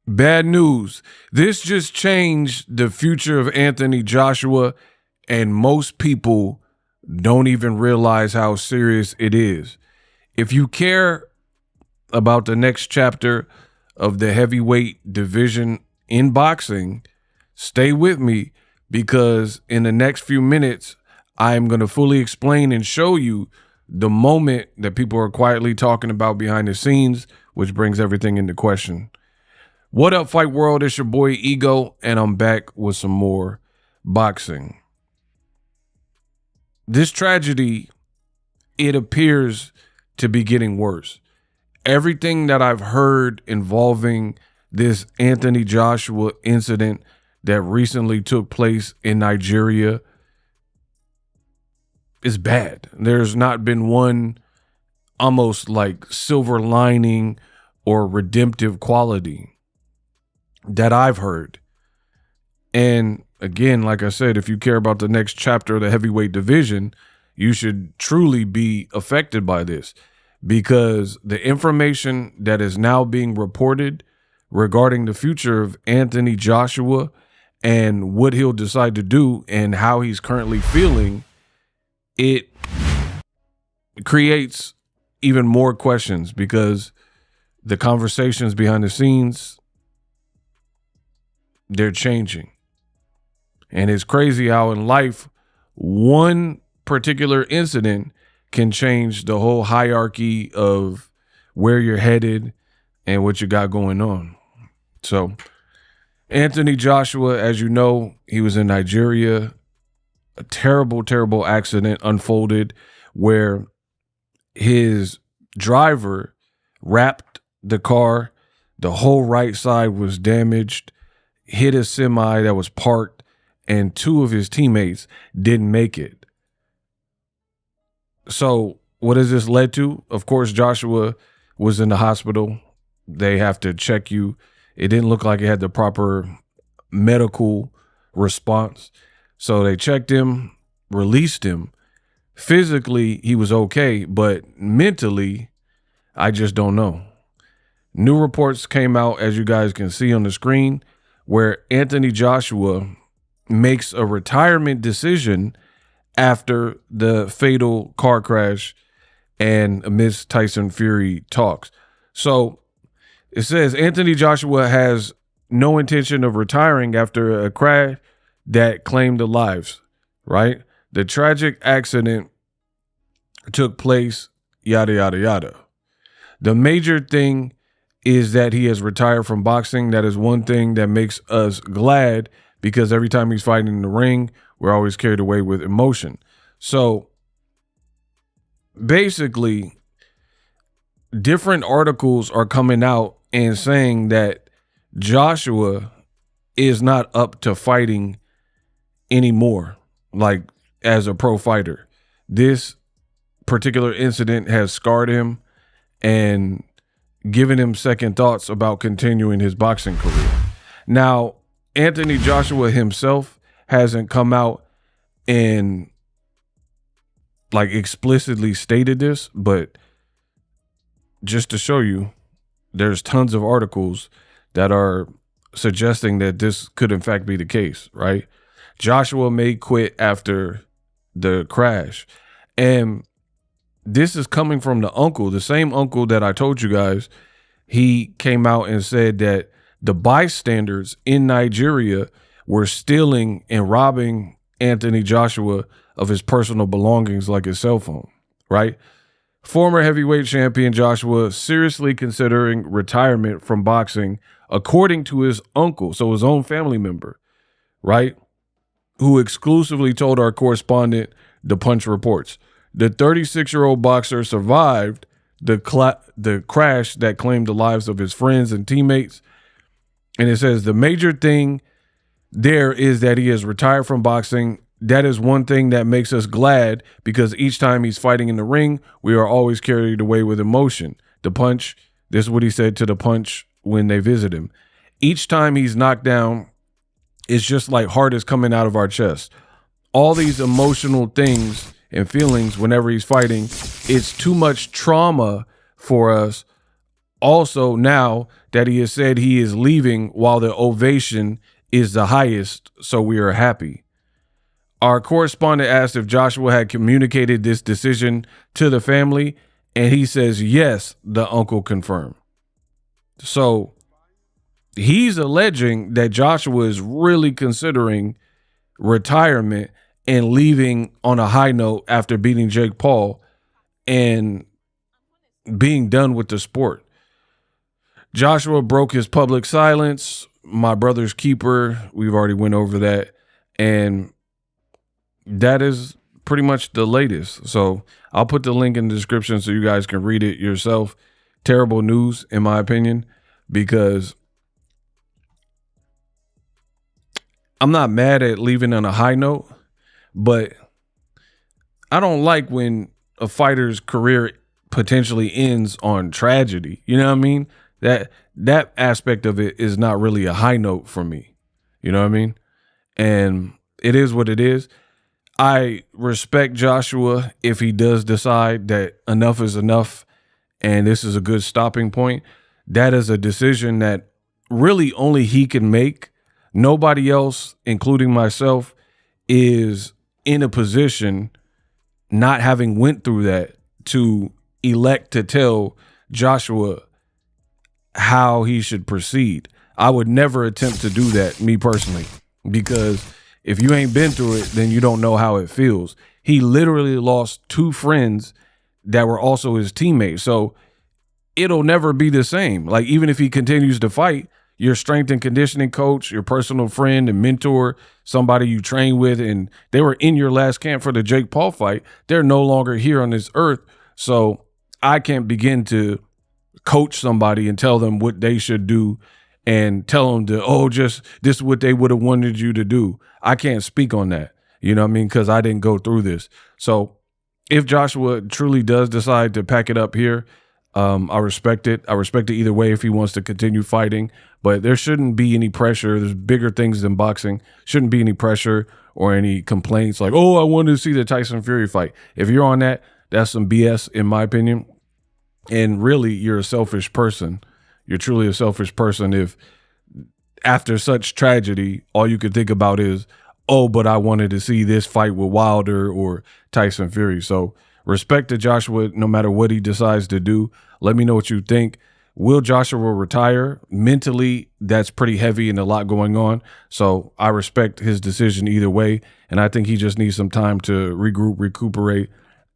Bad news. This just changed the future of Anthony Joshua, and most people don't even realize how serious it is. If you care about the next chapter of the heavyweight division in boxing, stay with me, because in the next few minutes, I'm going to fully explain and show you the moment that people are quietly talking about behind the scenes, which brings everything into question. What up, Fight World? It's your boy Ego, and I'm back with some more boxing. This tragedy, it appears to be getting worse. Everything that I've heard involving this Anthony Joshua incident that recently took place in Nigeria is bad. There's not been one almost like silver lining or redemptive quality that I've heard. And again, like I said, if you care about the next chapter of the heavyweight division, you should truly be affected by this, because the information that is now being reported regarding the future of Anthony Joshua and what he'll decide to do and how he's currently feeling, it creates even more questions, because the conversations behind the scenes, they're changing. And it's crazy how in life, one particular incident can change the whole hierarchy of where you're headed and what you got going on. So Anthony Joshua, as you know, he was in Nigeria. A terrible, terrible accident unfolded where his driver wrapped the car. The whole right side was damaged, hit a semi that was parked, and two of his teammates didn't make it. So what has this led to? Of course, Joshua was in the hospital. They have to check you. It didn't look like it had the proper medical response. So they checked him, released him. Physically, he was okay, but mentally, I just don't know. New reports came out, as you guys can see on the screen, where Anthony Joshua makes a retirement decision after the fatal car crash and amidst Tyson Fury talks. So it says Anthony Joshua has no intention of retiring after a crash that claimed the lives, right? The tragic accident took place, yada, yada, yada. The major thing is that he has retired from boxing. That is one thing that makes us glad, because every time he's fighting in the ring, we're always carried away with emotion. So basically, different articles are coming out and saying that Joshua is not up to fighting anymore, like as a pro fighter. This particular incident has scarred him and given him second thoughts about continuing his boxing career. Now, Anthony Joshua himself hasn't come out and like explicitly stated this, but just to show you, there's tons of articles that are suggesting that this could in fact be the case, right? Joshua may quit after the crash. And this is coming from the uncle, the same uncle that I told you guys. He came out and said that the bystanders in Nigeria were stealing and robbing Anthony Joshua of his personal belongings, like his cell phone, right? Former heavyweight champion Joshua seriously considering retirement from boxing, according to his uncle, so his own family member, right? Who exclusively told our correspondent, The Punch reports. The 36-year-old boxer survived the crash that claimed the lives of his friends and teammates. And it says the major thing there is that he has retired from boxing. That is one thing that makes us glad, because each time he's fighting in the ring, we are always carried away with emotion. The Punch, this is what he said to The Punch when they visit him. Each time he's knocked down, it's just like heart is coming out of our chest. All these emotional things and feelings whenever he's fighting, it's too much trauma for us Also, now that he has said he is leaving while the ovation is the highest, so we are happy. Our correspondent asked if Joshua had communicated this decision to the family, and he says yes, the uncle confirmed. So he's alleging that Joshua is really considering retirement and leaving on a high note after beating Jake Paul and being done with the sport. Joshua broke his public silence, my brother's keeper. We've already went over that. And that is pretty much the latest. So I'll put the link in the description so you guys can read it yourself. Terrible news, in my opinion, because I'm not mad at leaving on a high note, but I don't like when a fighter's career potentially ends on tragedy. You know what I mean? That aspect of it is not really a high note for me. You know what I mean? And it is what it is. I respect Joshua if he does decide that enough is enough and this is a good stopping point. That is a decision that really only he can make. Nobody else, including myself, is in a position, not having went through that, to elect to tell Joshua how he should proceed. I would never attempt to do that, me personally, because if you ain't been through it, then you don't know how it feels. He literally lost 2 friends that were also his teammates. So it'll never be the same. Like, even if he continues to fight, your strength and conditioning coach, your personal friend and mentor, somebody you train with, and they were in your last camp for the Jake Paul fight, they're no longer here on this earth. So I can't begin to coach somebody and tell them what they should do and tell them to, just this is what they would have wanted you to do. I can't speak on that, you know what I mean? Because I didn't go through this. So if Joshua truly does decide to pack it up here, I respect it. I respect it either way if he wants to continue fighting, but there shouldn't be any pressure. There's bigger things than boxing. Shouldn't be any pressure or any complaints like, I wanted to see the Tyson Fury fight. If you're on that, that's some BS in my opinion. And really, you're a selfish person. You're truly a selfish person if after such tragedy, all you could think about is, but I wanted to see this fight with Wilder or Tyson Fury. So respect to Joshua no matter what he decides to do. Let me know what you think. Will Joshua retire? Mentally, that's pretty heavy and a lot going on. So I respect his decision either way. And I think he just needs some time to regroup, recuperate,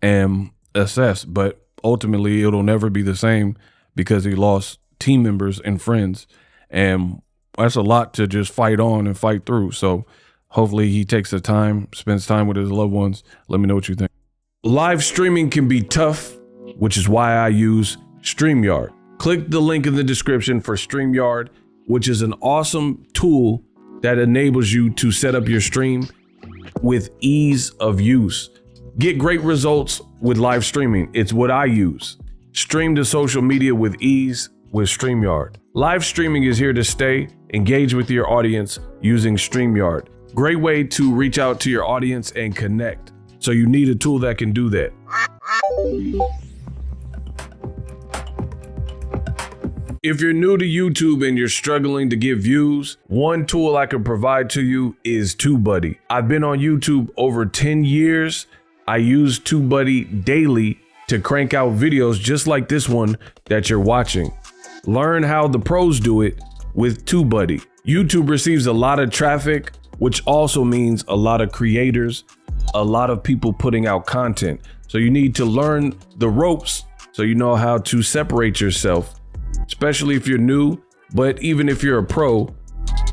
and assess. But ultimately, it'll never be the same because he lost team members and friends. And that's a lot to just fight on and fight through. So hopefully he takes the time, spends time with his loved ones. Let me know what you think. Live streaming can be tough, which is why I use StreamYard. Click the link in the description for StreamYard, which is an awesome tool that enables you to set up your stream with ease of use. Get great results with live streaming. It's what I use. Stream to social media with ease with StreamYard. Live streaming is here to stay. Engage with your audience using StreamYard. Great way to reach out to your audience and connect. So you need a tool that can do that. If you're new to YouTube and you're struggling to get views, one tool I can provide to you is TubeBuddy. I've been on YouTube over 10 years. I use TubeBuddy daily to crank out videos just like this one that you're watching. Learn how the pros do it with TubeBuddy. YouTube receives a lot of traffic, which also means a lot of creators, a lot of people putting out content. So you need to learn the ropes so you know how to separate yourself, especially if you're new. But even if you're a pro,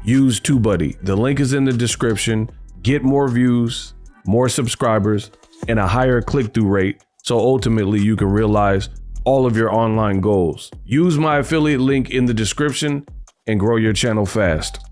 use TubeBuddy. The link is in the description. Get more views, more subscribers, and a higher click-through rate. So ultimately you can realize all of your online goals. Use my affiliate link in the description and grow your channel fast.